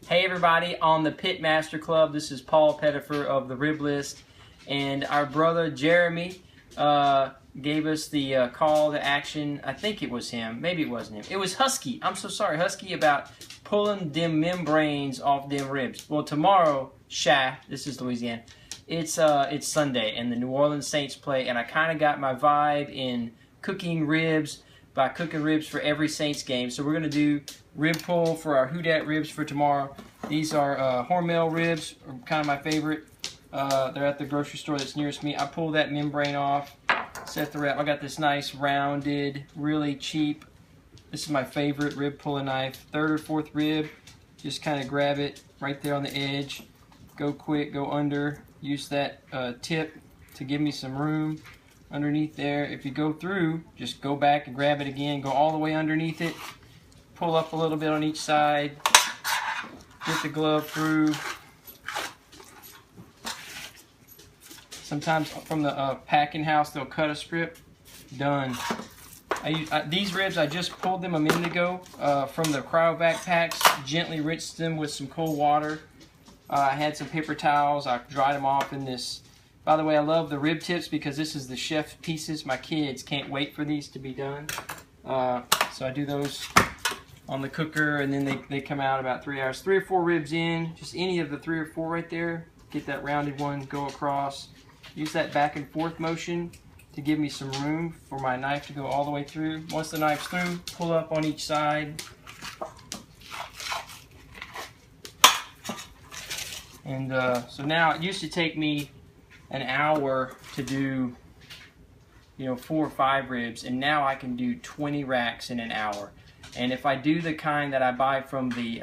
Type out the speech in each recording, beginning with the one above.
Hey everybody, on the PitMaster Club, this is Paul Pettifer of the Rib List, and our brother Jeremy gave us the call to action. I think it was him, maybe it wasn't him. It was Husky, I'm so sorry, Husky, about pulling them membranes off them ribs. Well, tomorrow, this is Louisiana, it's Sunday, and the New Orleans Saints play, and I kind of got my vibe in cooking ribs by cooking ribs for every Saints game. So we're going to do rib pull for our Who Dat ribs for tomorrow. These are Hormel ribs, kind of my favorite. They're at the grocery store that's nearest me. I pull that membrane off, set the wrap. I got this nice rounded, really cheap, this is my favorite rib pulling knife. Third or fourth rib, just kind of grab it right there on the edge. Go quick, go under. Use that tip to give me some room underneath there. If you go through, just go back and grab it again. Go all the way underneath it. Pull up a little bit on each side. Get the glove through. Sometimes from the packing house, they'll cut a strip. Done. These ribs, I just pulled them a minute ago from the cryovac packs. Gently rinsed them with some cold water. I had some paper towels. I dried them off in this. By the way, I love the rib tips because this is the chef pieces. My kids can't wait for these to be done. So I do those on the cooker, and then they come out about 3 hours. 3 or 4 ribs in, just any of the 3 or 4 right there. Get that rounded one, go across. Use that back and forth motion to give me some room for my knife to go all the way through. Once the knife's through, pull up on each side. And so now it used to take me an hour to do, 4 or 5 ribs, and now I can do 20 racks in an hour. And if I do the kind that I buy from the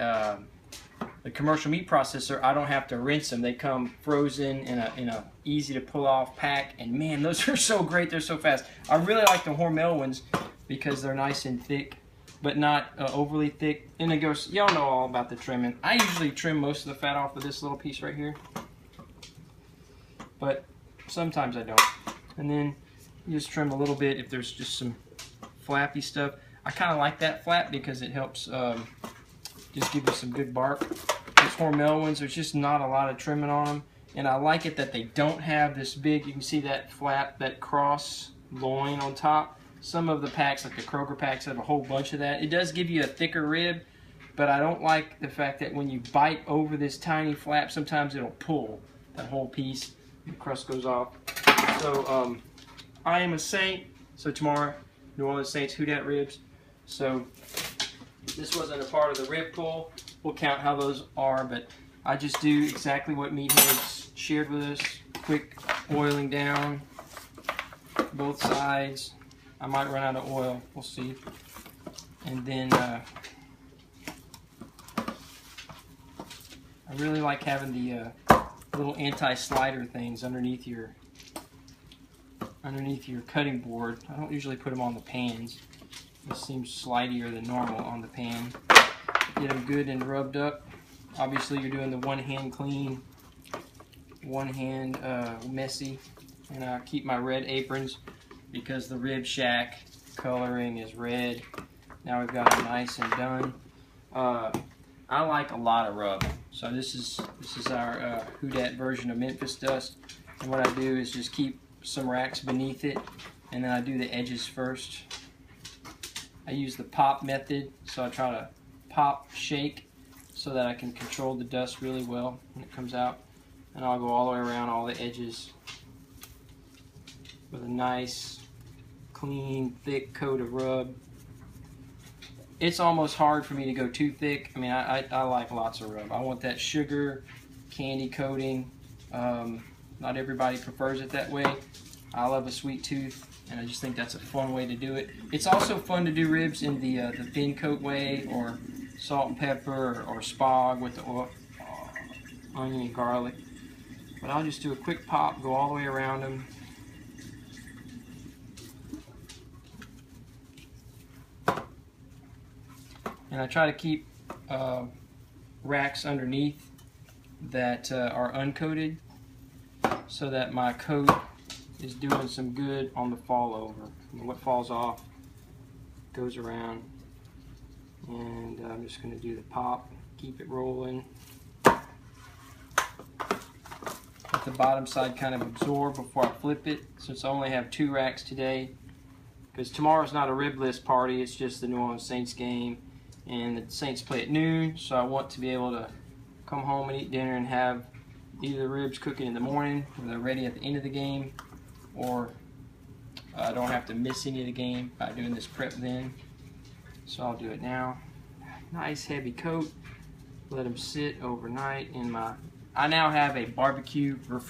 commercial meat processor, I don't have to rinse them. They come frozen in a easy to pull off pack, and man, those are so great. They're so fast. I really like the Hormel ones because they're nice and thick, but not overly thick. And it goes, y'all know all about the trimming. I usually trim most of the fat off of this little piece right here, but sometimes I don't. And then you just trim a little bit if there's just some flappy stuff. I kind of like that flap because it helps just give you some good bark. These Hormel ones, there's just not a lot of trimming on them. And I like it that they don't have this big, you can see that flap, that cross loin on top. Some of the packs, like the Kroger packs, have a whole bunch of that. It does give you a thicker rib, but I don't like the fact that when you bite over this tiny flap, sometimes it'll pull that whole piece. The crust goes off. So I am a Saint, so tomorrow, New Orleans Saints Who Dat ribs. So this wasn't a part of the rib pull. We'll count how those are, but I just do exactly what Meatheads shared with us. Quick oiling down both sides. I might run out of oil, we'll see. And then I really like having the little anti-slider things underneath your cutting board. I don't usually put them on the pans. This seems slidier than normal on the pan. Get them good and rubbed up. Obviously you're doing the one hand clean, one hand messy. And I keep my red aprons because the Rib Shack coloring is red. Now we've got it nice and done. I like a lot of rub. So this is our Who Dat version of Memphis dust. And what I do is just keep some racks beneath it, and then I do the edges first. I use the pop method, so I try to pop, shake, so that I can control the dust really well when it comes out. And I'll go all the way around all the edges with a nice, clean, thick coat of rub. It's almost hard for me to go too thick. I mean, I like lots of rub. I want that sugar, candy coating. Not everybody prefers it that way. I love a sweet tooth, and I just think that's a fun way to do it. It's also fun to do ribs in the thin coat way, or salt and pepper, or spag with the oil, onion and garlic. But I'll just do a quick pop, go all the way around them. And I try to keep racks underneath that are uncoated, so that my coat is doing some good on the fall over. What falls off goes around, and I'm just going to do the pop, keep it rolling. Let the bottom side kind of absorb before I flip it, since I only have 2 racks today. Because tomorrow's not a ribless party, it's just the New Orleans Saints game. And the Saints play at noon, so I want to be able to come home and eat dinner and have either the ribs cooking in the morning, or they're ready at the end of the game, or I don't have to miss any of the game by doing this prep then. So I'll do it now. Nice heavy coat. Let them sit overnight in my... I now have a barbecue refrigerator.